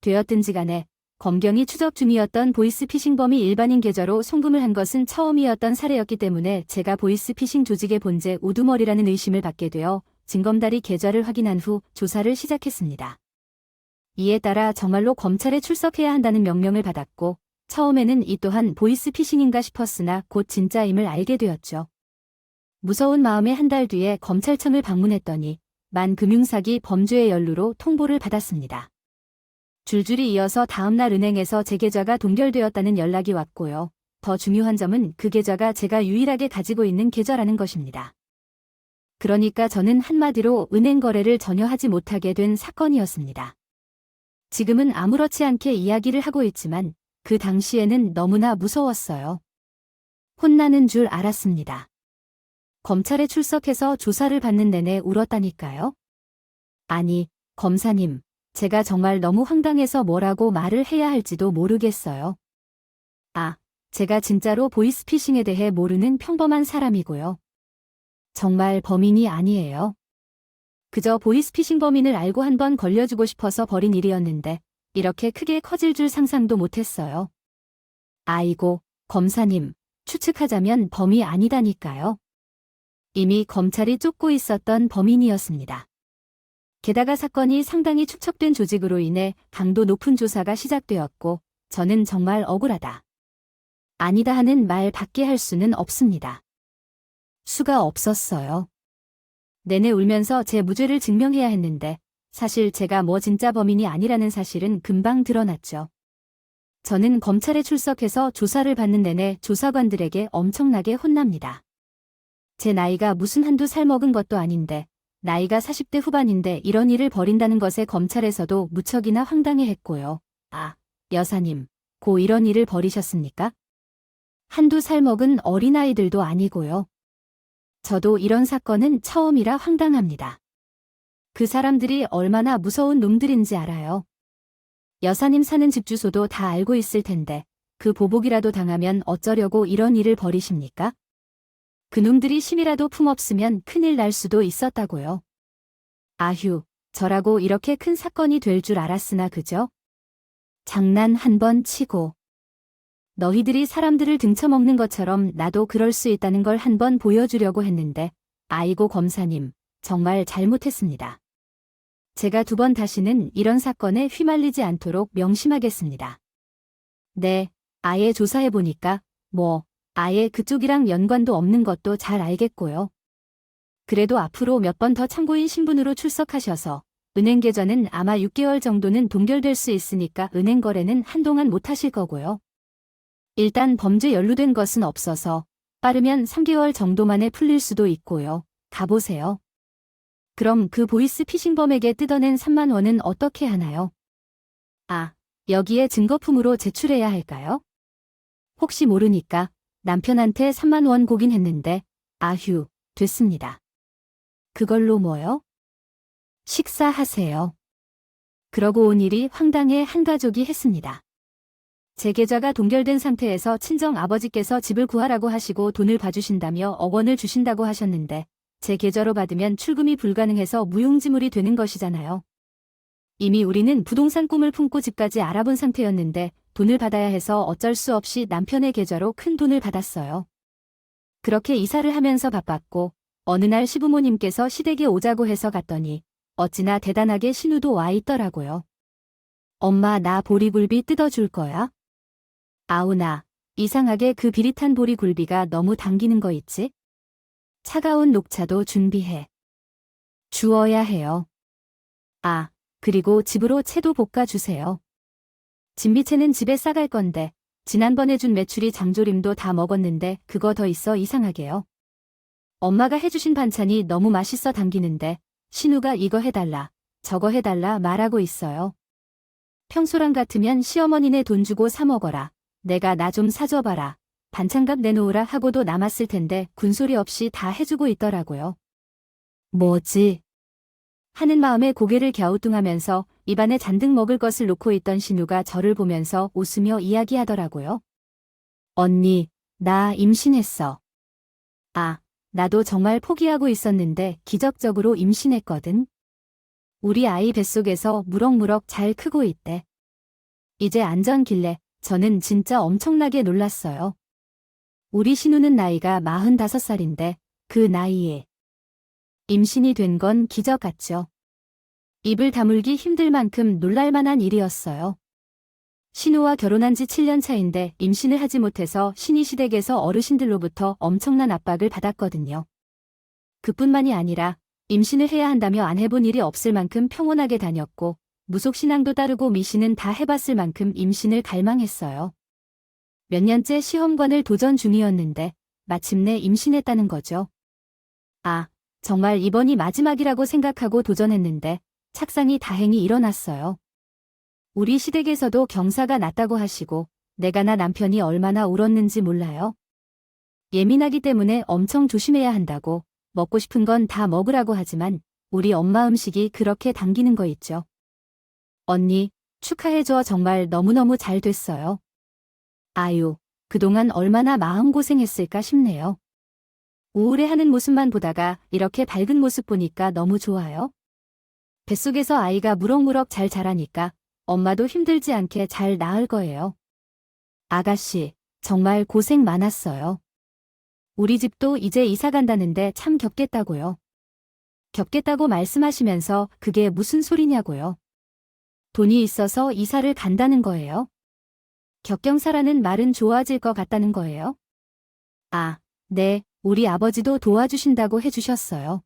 되었든지 간에 검경이 추적 중이었던 보이스피싱범이 일반인 계좌로 송금을 한 것은 처음이었던 사례였기 때문에 제가 보이스피싱 조직의 본체 우두머리라는 의심을 받게 되어 징검다리 계좌를 확인한 후 조사를 시작했습니다. 이에 따라 정말로 검찰에 출석해야 한다는 명령을 받았고 처음에는 이 또한 보이스피싱인가 싶었으나 곧 진짜임을 알게 되었죠. 무서운 마음에 한 달 뒤에 검찰청을 방문했더니 만금융사기 범죄의 연루로 통보를 받았습니다. 줄줄이 이어서 다음날 은행에서 제 계좌가 동결되었다는 연락이 왔고요. 더 중요한 점은 그 계좌가 제가 유일하게 가지고 있는 계좌라는 것입니다. 그러니까 저는 한마디로 은행 거래를 전혀 하지 못하게 된 사건이었습니다. 지금은 아무렇지 않게 이야기를 하고 있지만 그 당시에는 너무나 무서웠어요. 혼나는 줄 알았습니다. 검찰에 출석해서 조사를 받는 내내 울었다니까요. 아니, 검사님. 제가 정말 너무 황당해서 뭐라고 말을 해야 할지도 모르겠어요. 아, 제가 진짜로 보이스피싱에 대해 모르는 평범한 사람이고요. 정말 범인이 아니에요. 그저 보이스피싱 범인을 알고 한번 걸려주고 싶어서 벌인 일이었는데 이렇게 크게 커질 줄 상상도 못했어요. 아이고, 검사님, 추측하자면 범이 아니다니까요. 이미 검찰이 쫓고 있었던 범인이었습니다. 게다가 사건이 상당히 축척된 조직으로 인해 강도 높은 조사가 시작되었고 저는 정말 억울하다. 아니다 하는 말 밖에 할 수는 없습니다. 수가 없었어요. 내내 울면서 제 무죄를 증명해야 했는데 사실 제가 뭐 진짜 범인이 아니라는 사실은 금방 드러났죠. 저는 검찰에 출석해서 조사를 받는 내내 조사관들에게 엄청나게 혼납니다. 제 나이가 무슨 한두 살 먹은 것도 아닌데 나이가 40대 후반인데 이런 일을 벌인다는 것에 검찰에서도 무척이나 황당해했고요. 아, 여사님, 고 이런 일을 벌이셨습니까? 한두 살 먹은 어린아이들도 아니고요. 저도 이런 사건은 처음이라 황당합니다. 그 사람들이 얼마나 무서운 놈들인지 알아요. 여사님 사는 집 주소도 다 알고 있을 텐데 그 보복이라도 당하면 어쩌려고 이런 일을 벌이십니까? 그놈들이 심이라도 품없으면 큰일 날 수도 있었다고요. 아휴, 저라고 이렇게 큰 사건이 될 줄 알았으나 그저 장난 한 번 치고 너희들이 사람들을 등쳐먹는 것처럼 나도 그럴 수 있다는 걸 한 번 보여주려고 했는데 아이고 검사님, 정말 잘못했습니다. 제가 2번 다시는 이런 사건에 휘말리지 않도록 명심하겠습니다. 네, 아예 조사해보니까 아예 그쪽이랑 연관도 없는 것도 잘 알겠고요. 그래도 앞으로 몇 번 더 참고인 신분으로 출석하셔서 은행 계좌는 아마 6개월 정도는 동결될 수 있으니까 은행 거래는 한동안 못 하실 거고요. 일단 범죄 연루된 것은 없어서 빠르면 3개월 정도 만에 풀릴 수도 있고요. 가보세요. 그럼 그 보이스 피싱범에게 뜯어낸 3만 원은 어떻게 하나요? 아, 여기에 증거품으로 제출해야 할까요? 혹시 모르니까 남편한테 3만 원 고긴 했는데 아휴, 됐습니다. 그걸로 뭐요? 식사하세요. 그러고 온 일이 황당해 한 가족이 했습니다. 제 계좌가 동결된 상태에서 친정 아버지께서 집을 구하라고 하시고 돈을 봐주신다며 1억 원을 주신다고 하셨는데 제 계좌로 받으면 출금이 불가능해서 무용지물이 되는 것이잖아요. 이미 우리는 부동산 꿈을 품고 집까지 알아본 상태였는데 돈을 받아야 해서 어쩔 수 없이 남편의 계좌로 큰 돈을 받았어요. 그렇게 이사를 하면서 바빴고 어느 날 시부모님께서 시댁에 오자고 해서 갔더니 어찌나 대단하게 신우도 와 있더라고요. 엄마 나 보리굴비 뜯어줄 거야? 아우나, 이상하게 그 비릿한 보리굴비가 너무 당기는 거 있지? 차가운 녹차도 준비해. 주어야 해요. 아, 그리고 집으로 채도 볶아주세요. 진미채는 집에 싸갈 건데 지난번에 준 메추리 장조림도 다 먹었는데 그거 더 있어 이상하게요. 엄마가 해주신 반찬이 너무 맛있어 당기는데 신우가 이거 해달라, 저거 해달라 말하고 있어요. 평소랑 같으면 시어머니네 돈 주고 사 먹어라. 내가 나 좀 사줘봐라. 반찬값 내놓으라 하고도 남았을 텐데 군소리 없이 다 해주고 있더라고요. 뭐지? 하는 마음에 고개를 갸우뚱하면서 입안에 잔뜩 먹을 것을 놓고 있던 신우가 저를 보면서 웃으며 이야기하더라고요. 언니, 나 임신했어. 아, 나도 정말 포기하고 있었는데 기적적으로 임신했거든. 우리 아이 뱃속에서 무럭무럭 잘 크고 있대. 이제 안전길래 저는 진짜 엄청나게 놀랐어요. 우리 신우는 나이가 45살인데 그 나이에 임신이 된 건 기적 같죠. 입을 다물기 힘들 만큼 놀랄만한 일이었어요. 신우와 결혼한 지 7년 차인데 임신을 하지 못해서 신이시댁에서 어르신들로부터 엄청난 압박을 받았거든요. 그뿐만이 아니라 임신을 해야 한다며 안 해본 일이 없을 만큼 평온하게 다녔고 무속신앙도 따르고 미신은 다 해봤을 만큼 임신을 갈망했어요. 몇 년째 시험관을 도전 중이었는데 마침내 임신했다는 거죠. 아, 정말 이번이 마지막이라고 생각하고 도전했는데 착상이 다행히 일어났어요. 우리 시댁에서도 경사가 났다고 하시고 내가 나 남편이 얼마나 울었는지 몰라요. 예민하기 때문에 엄청 조심해야 한다고 먹고 싶은 건 다 먹으라고 하지만 우리 엄마 음식이 그렇게 당기는 거 있죠. 언니, 축하해줘. 정말 너무너무 잘 됐어요. 아유, 그동안 얼마나 마음고생했을까 싶네요. 우울해하는 모습만 보다가 이렇게 밝은 모습 보니까 너무 좋아요. 뱃속에서 아이가 무럭무럭 잘 자라니까 엄마도 힘들지 않게 잘 낳을 거예요. 아가씨, 정말 고생 많았어요. 우리 집도 이제 이사 간다는데 참 겹겠다고요. 겹겠다고 말씀하시면서 그게 무슨 소리냐고요. 돈이 있어서 이사를 간다는 거예요. 겹경사라는 말은 좋아질 것 같다는 거예요. 아, 네, 우리 아버지도 도와주신다고 해주셨어요.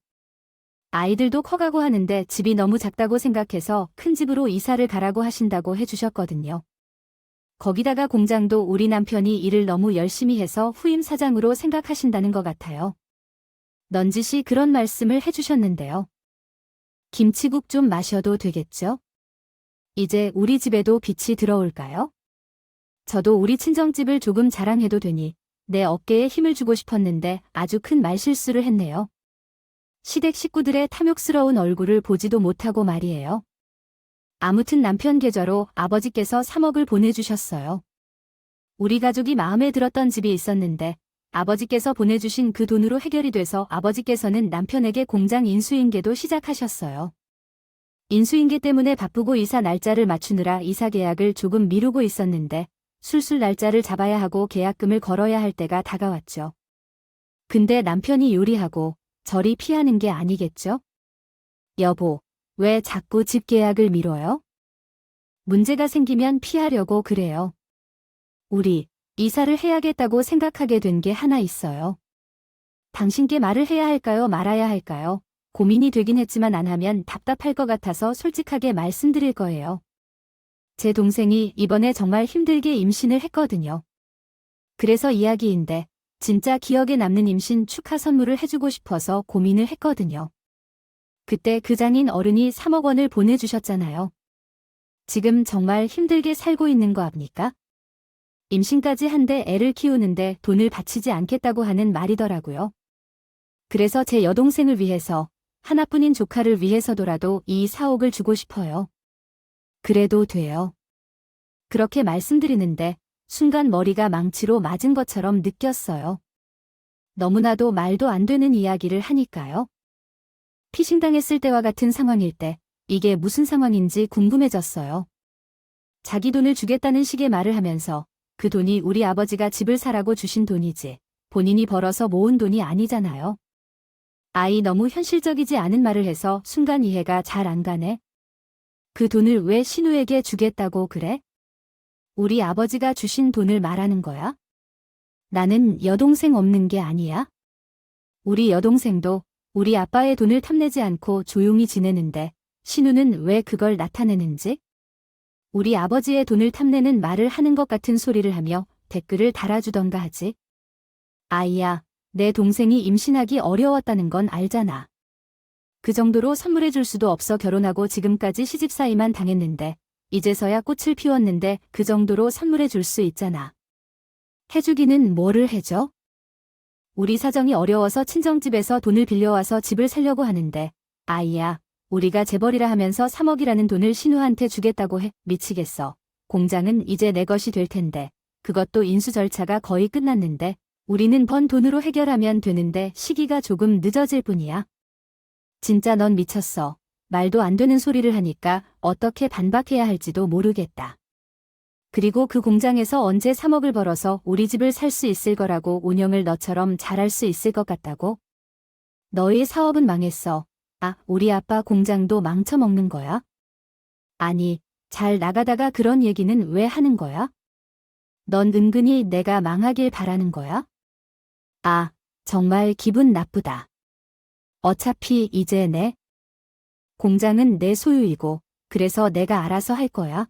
아이들도 커가고 하는데 집이 너무 작다고 생각해서 큰 집으로 이사를 가라고 하신다고 해주셨거든요. 거기다가 공장도 우리 남편이 일을 너무 열심히 해서 후임 사장으로 생각하신다는 것 같아요. 넌지시 그런 말씀을 해주셨는데요. 김치국 좀 마셔도 되겠죠? 이제 우리 집에도 빛이 들어올까요? 저도 우리 친정집을 조금 자랑해도 되니 내 어깨에 힘을 주고 싶었는데 아주 큰 말실수를 했네요. 시댁 식구들의 탐욕스러운 얼굴을 보지도 못하고 말이에요. 아무튼 남편 계좌로 아버지께서 3억을 보내주셨어요. 우리 가족이 마음에 들었던 집이 있었는데 아버지께서 보내주신 그 돈으로 해결이 돼서 아버지께서는 남편에게 공장 인수인계도 시작하셨어요. 인수인계 때문에 바쁘고 이사 날짜를 맞추느라 이사 계약을 조금 미루고 있었는데 술술 날짜를 잡아야 하고 계약금을 걸어야 할 때가 다가왔죠. 근데 남편이 요리하고 저리 피하는 게 아니겠죠? 여보, 왜 자꾸 집 계약을 미뤄요? 문제가 생기면 피하려고 그래요. 우리 이사를 해야겠다고 생각하게 된 게 하나 있어요. 당신께 말을 해야 할까요, 말아야 할까요? 고민이 되긴 했지만 안 하면 답답할 것 같아서 솔직하게 말씀드릴 거예요. 제 동생이 이번에 정말 힘들게 임신을 했거든요. 그래서 이야기인데 진짜 기억에 남는 임신 축하 선물을 해주고 싶어서 고민을 했거든요. 그때 그 장인 어른이 3억 원을 보내주셨잖아요. 지금 정말 힘들게 살고 있는 거 압니까? 임신까지 한데 애를 키우는데 돈을 바치지 않겠다고 하는 말이더라고요. 그래서 제 여동생을 위해서 하나뿐인 조카를 위해서더라도 이 4억을 주고 싶어요. 그래도 돼요. 그렇게 말씀드리는데 순간 머리가 망치로 맞은 것처럼 느꼈어요. 너무나도 말도 안 되는 이야기를 하니까요. 피싱당했을 때와 같은 상황일 때 이게 무슨 상황인지 궁금해졌어요. 자기 돈을 주겠다는 식의 말을 하면서 그 돈이 우리 아버지가 집을 사라고 주신 돈이지 본인이 벌어서 모은 돈이 아니잖아요. 아이 너무 현실적이지 않은 말을 해서 순간 이해가 잘 안 가네. 그 돈을 왜 신우에게 주겠다고 그래? 우리 아버지가 주신 돈을 말하는 거야? 나는 여동생 없는 게 아니야? 우리 여동생도 우리 아빠의 돈을 탐내지 않고 조용히 지내는데 신우는 왜 그걸 나타내는지? 우리 아버지의 돈을 탐내는 말을 하는 것 같은 소리를 하며 댓글을 달아주던가 하지. 아이야, 내 동생이 임신하기 어려웠다는 건 알잖아. 그 정도로 선물해 줄 수도 없어 결혼하고 지금까지 시집사이만 당했는데 이제서야 꽃을 피웠는데 그 정도로 선물해 줄 수 있잖아. 해주기는 뭐를 해줘? 우리 사정이 어려워서 친정집에서 돈을 빌려와서 집을 살려고 하는데 아이야, 우리가 재벌이라 하면서 3억이라는 돈을 신우한테 주겠다고 해. 미치겠어. 공장은 이제 내 것이 될 텐데 그것도 인수 절차가 거의 끝났는데 우리는 번 돈으로 해결하면 되는데 시기가 조금 늦어질 뿐이야. 진짜 넌 미쳤어. 말도 안 되는 소리를 하니까 어떻게 반박해야 할지도 모르겠다. 그리고 그 공장에서 언제 3억을 벌어서 우리 집을 살 수 있을 거라고 운영을 너처럼 잘할 수 있을 것 같다고? 너의 사업은 망했어. 아, 우리 아빠 공장도 망쳐먹는 거야? 아니, 잘 나가다가 그런 얘기는 왜 하는 거야? 넌 은근히 내가 망하길 바라는 거야? 아, 정말 기분 나쁘다. 어차피 이제 내 공장은 내 소유이고 그래서 내가 알아서 할 거야.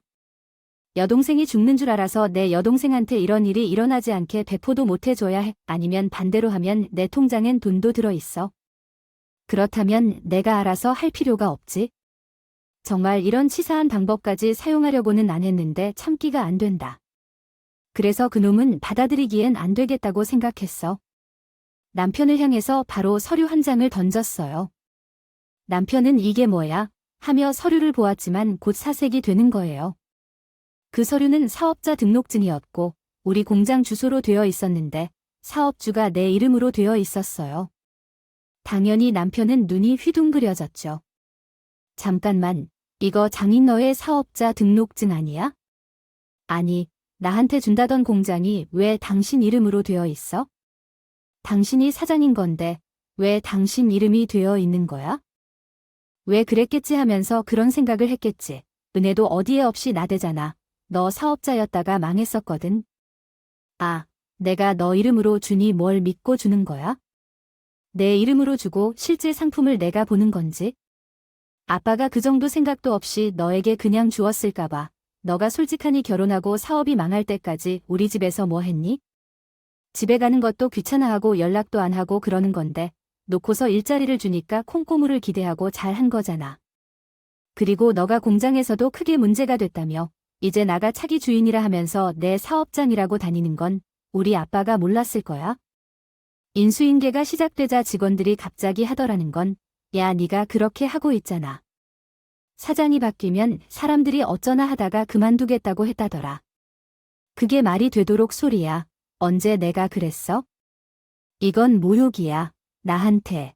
여동생이 죽는 줄 알아서 내 여동생한테 이런 일이 일어나지 않게 배포도 못 해줘야 해. 아니면 반대로 하면 내 통장엔 돈도 들어있어. 그렇다면 내가 알아서 할 필요가 없지. 정말 이런 치사한 방법까지 사용하려고는 안 했는데 참기가 안 된다. 그래서 그놈은 받아들이기엔 안 되겠다고 생각했어. 남편을 향해서 바로 서류 한 장을 던졌어요. 남편은 이게 뭐야? 하며 서류를 보았지만 곧 사색이 되는 거예요. 그 서류는 사업자 등록증이었고 우리 공장 주소로 되어 있었는데 사업주가 내 이름으로 되어 있었어요. 당연히 남편은 눈이 휘둥그려졌죠. 잠깐만, 이거 장인 너의 사업자 등록증 아니야? 아니, 나한테 준다던 공장이 왜 당신 이름으로 되어 있어? 당신이 사장인 건데 왜 당신 이름이 되어 있는 거야? 왜 그랬겠지 하면서 그런 생각을 했겠지. 은혜도 어디에 없이 나대잖아. 너 사업자였다가 망했었거든. 아, 내가 너 이름으로 주니 뭘 믿고 주는 거야? 내 이름으로 주고 실제 상품을 내가 보는 건지? 아빠가 그 정도 생각도 없이 너에게 그냥 주었을까봐. 너가 솔직하니 결혼하고 사업이 망할 때까지 우리 집에서 뭐 했니? 집에 가는 것도 귀찮아하고 연락도 안 하고 그러는 건데 놓고서 일자리를 주니까 콩고물을 기대하고 잘한 거잖아. 그리고 너가 공장에서도 크게 문제가 됐다며 이제 나가 차기 주인이라 하면서 내 사업장이라고 다니는 건 우리 아빠가 몰랐을 거야? 인수인계가 시작되자 직원들이 갑자기 하더라는 건 야, 네가 그렇게 하고 있잖아. 사장이 바뀌면 사람들이 어쩌나 하다가 그만두겠다고 했다더라. 그게 말이 되도록 소리야. 언제 내가 그랬어? 이건 모욕이야, 나한테.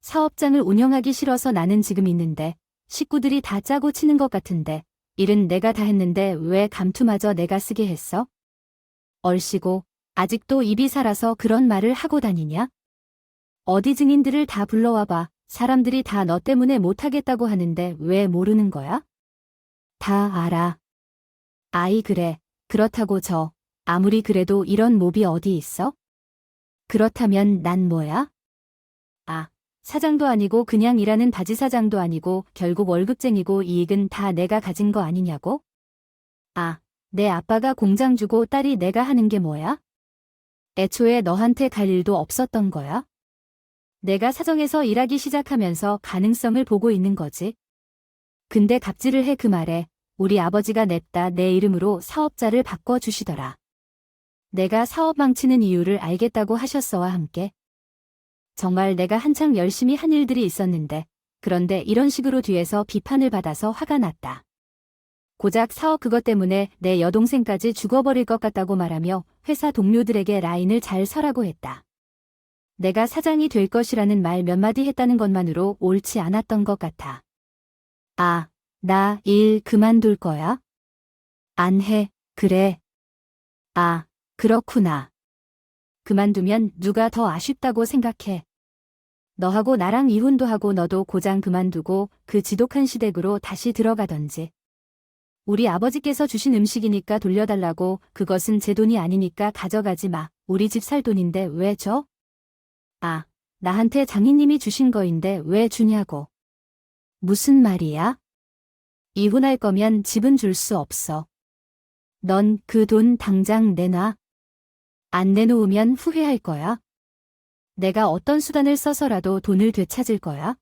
사업장을 운영하기 싫어서 나는 지금 있는데, 식구들이 다 짜고 치는 것 같은데, 일은 내가 다 했는데 왜 감투마저 내가 쓰게 했어? 얼씨고, 아직도 입이 살아서 그런 말을 하고 다니냐? 어디 증인들을 다 불러와봐. 사람들이 다 너 때문에 못하겠다고 하는데 왜 모르는 거야? 다 알아. 아이 그래. 그렇다고 아무리 그래도 이런 몹이 어디 있어? 그렇다면 난 뭐야? 아, 사장도 아니고 그냥 일하는 바지 사장도 아니고 결국 월급쟁이고 이익은 다 내가 가진 거 아니냐고? 아, 내 아빠가 공장 주고 딸이 내가 하는 게 뭐야? 애초에 너한테 갈 일도 없었던 거야? 내가 사정해서 일하기 시작하면서 가능성을 보고 있는 거지. 근데 갑질을 해 그 말에 우리 아버지가 냅다 내 이름으로 사업자를 바꿔주시더라. 내가 사업 망치는 이유를 알겠다고 하셨어와 함께. 정말 내가 한창 열심히 한 일들이 있었는데 그런데 이런 식으로 뒤에서 비판을 받아서 화가 났다. 고작 사업 그것 때문에 내 여동생까지 죽어버릴 것 같다고 말하며 회사 동료들에게 라인을 잘 서라고 했다. 내가 사장이 될 것이라는 말 몇 마디 했다는 것만으로 옳지 않았던 것 같아. 아, 나 일 그만둘 거야? 안 해, 그래. 아, 그렇구나. 그만두면 누가 더 아쉽다고 생각해. 너하고 나랑 이혼도 하고 너도 고장 그만두고 그 지독한 시댁으로 다시 들어가던지. 우리 아버지께서 주신 음식이니까 돌려달라고 그것은 제 돈이 아니니까 가져가지 마. 우리 집 살 돈인데 왜 줘? 아, 나한테 장인님이 주신 거인데 왜 주냐고. 무슨 말이야? 이혼할 거면 집은 줄 수 없어. 넌 그 돈 당장 내놔. 안 내놓으면 후회할 거야. 내가 어떤 수단을 써서라도 돈을 되찾을 거야.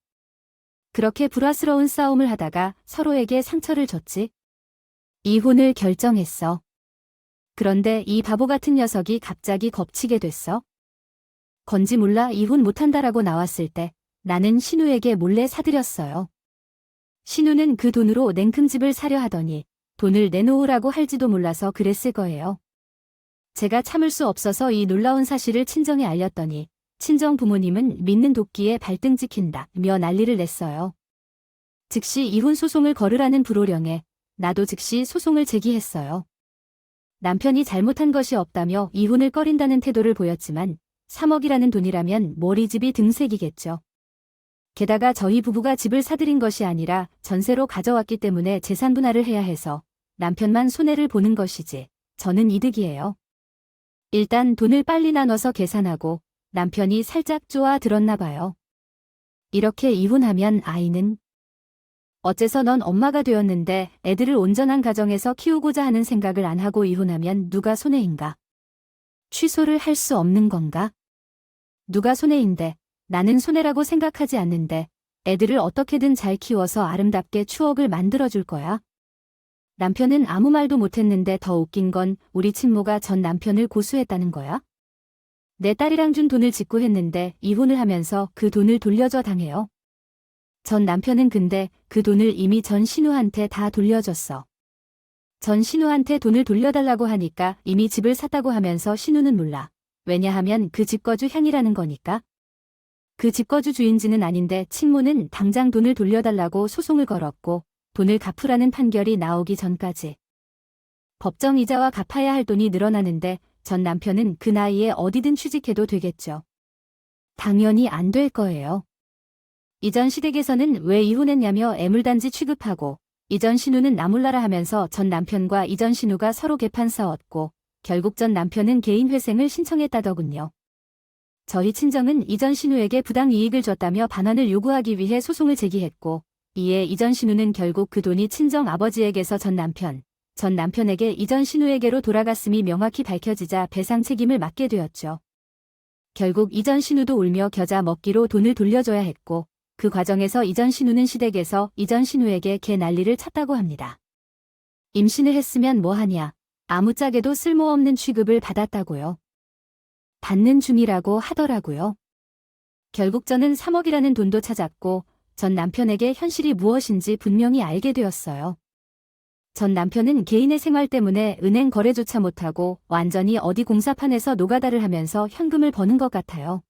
그렇게 불화스러운 싸움을 하다가 서로에게 상처를 줬지. 이혼을 결정했어. 그런데 이 바보 같은 녀석이 갑자기 겁치게 됐어. 건지 몰라 이혼 못한다라고 나왔을 때 나는 신우에게 몰래 사드렸어요. 신우는 그 돈으로 냉큼집을 사려 하더니 돈을 내놓으라고 할지도 몰라서 그랬을 거예요. 제가 참을 수 없어서 이 놀라운 사실을 친정에 알렸더니 친정 부모님은 믿는 도끼에 발등 찍힌다며 난리를 냈어요. 즉시 이혼 소송을 걸으라는 불호령에 나도 즉시 소송을 제기했어요. 남편이 잘못한 것이 없다며 이혼을 꺼린다는 태도를 보였지만 3억이라는 돈이라면 머리집이 등색이겠죠. 게다가 저희 부부가 집을 사들인 것이 아니라 전세로 가져왔기 때문에 재산 분할을 해야 해서 남편만 손해를 보는 것이지 저는 이득이에요. 일단 돈을 빨리 나눠서 계산하고 남편이 살짝 쪼아들었나 봐요. 이렇게 이혼하면 아이는 어째서 넌 엄마가 되었는데 애들을 온전한 가정에서 키우고자 하는 생각을 안 하고 이혼하면 누가 손해인가? 취소를 할 수 없는 건가? 누가 손해인데 나는 손해라고 생각하지 않는데 애들을 어떻게든 잘 키워서 아름답게 추억을 만들어줄 거야. 남편은 아무 말도 못했는데 더 웃긴 건 우리 친모가 전 남편을 고소했다는 거야. 내 딸이랑 준 돈을 직구했는데 이혼을 하면서 그 돈을 돌려줘 당해요. 전 남편은 근데 그 돈을 이미 전 신우한테 다 돌려줬어. 전 신우한테 돈을 돌려달라고 하니까 이미 집을 샀다고 하면서 신우는 몰라. 왜냐하면 그 집거주 향이라는 거니까. 그 집거주 주인지는 아닌데 친모는 당장 돈을 돌려달라고 소송을 걸었고 돈을 갚으라는 판결이 나오기 전까지. 법정 이자와 갚아야 할 돈이 늘어나는데 전 남편은 그 나이에 어디든 취직해도 되겠죠. 당연히 안 될 거예요. 이전 시댁에서는 왜 이혼했냐며 애물단지 취급하고 이전 신우는 나몰라라 하면서 전 남편과 이전 신우가 서로 개판 싸웠고 결국 전 남편은 개인 회생을 신청했다더군요. 저희 친정은 이전 신우에게 부당 이익을 줬다며 반환을 요구하기 위해 소송을 제기했고 이에 이전 신우는 결국 그 돈이 친정 아버지에게서 전 남편에게 이전 신우에게로 돌아갔음이 명확히 밝혀지자 배상 책임을 맡게 되었죠. 결국 이전 신우도 울며 겨자 먹기로 돈을 돌려줘야 했고 그 과정에서 이전 신우는 시댁에서 이전 신우에게 개 난리를 쳤다고 합니다. 임신을 했으면 뭐하냐. 아무짝에도 쓸모없는 취급을 받았다고요. 받는 중이라고 하더라고요. 결국 저는 3억이라는 돈도 찾았고 전 남편에게 현실이 무엇인지 분명히 알게 되었어요. 전 남편은 개인의 생활 때문에 은행 거래조차 못하고 완전히 어디 공사판에서 노가다를 하면서 현금을 버는 것 같아요.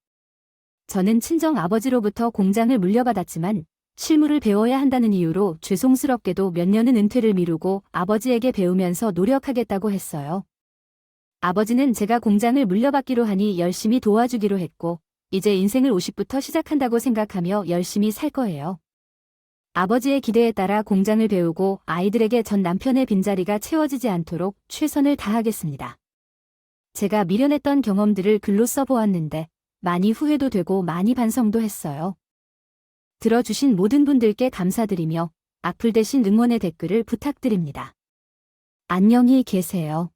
저는 친정 아버지로부터 공장을 물려받았지만 실무를 배워야 한다는 이유로 죄송스럽게도 몇 년은 은퇴를 미루고 아버지에게 배우면서 노력하겠다고 했어요. 아버지는 제가 공장을 물려받기로 하니 열심히 도와주기로 했고, 이제 인생을 50부터 시작한다고 생각하며 열심히 살 거예요. 아버지의 기대에 따라 공장을 배우고 아이들에게 전 남편의 빈자리가 채워지지 않도록 최선을 다하겠습니다. 제가 미련했던 경험들을 글로 써보았는데 많이 후회도 되고 많이 반성도 했어요. 들어주신 모든 분들께 감사드리며 악플 대신 응원의 댓글을 부탁드립니다. 안녕히 계세요.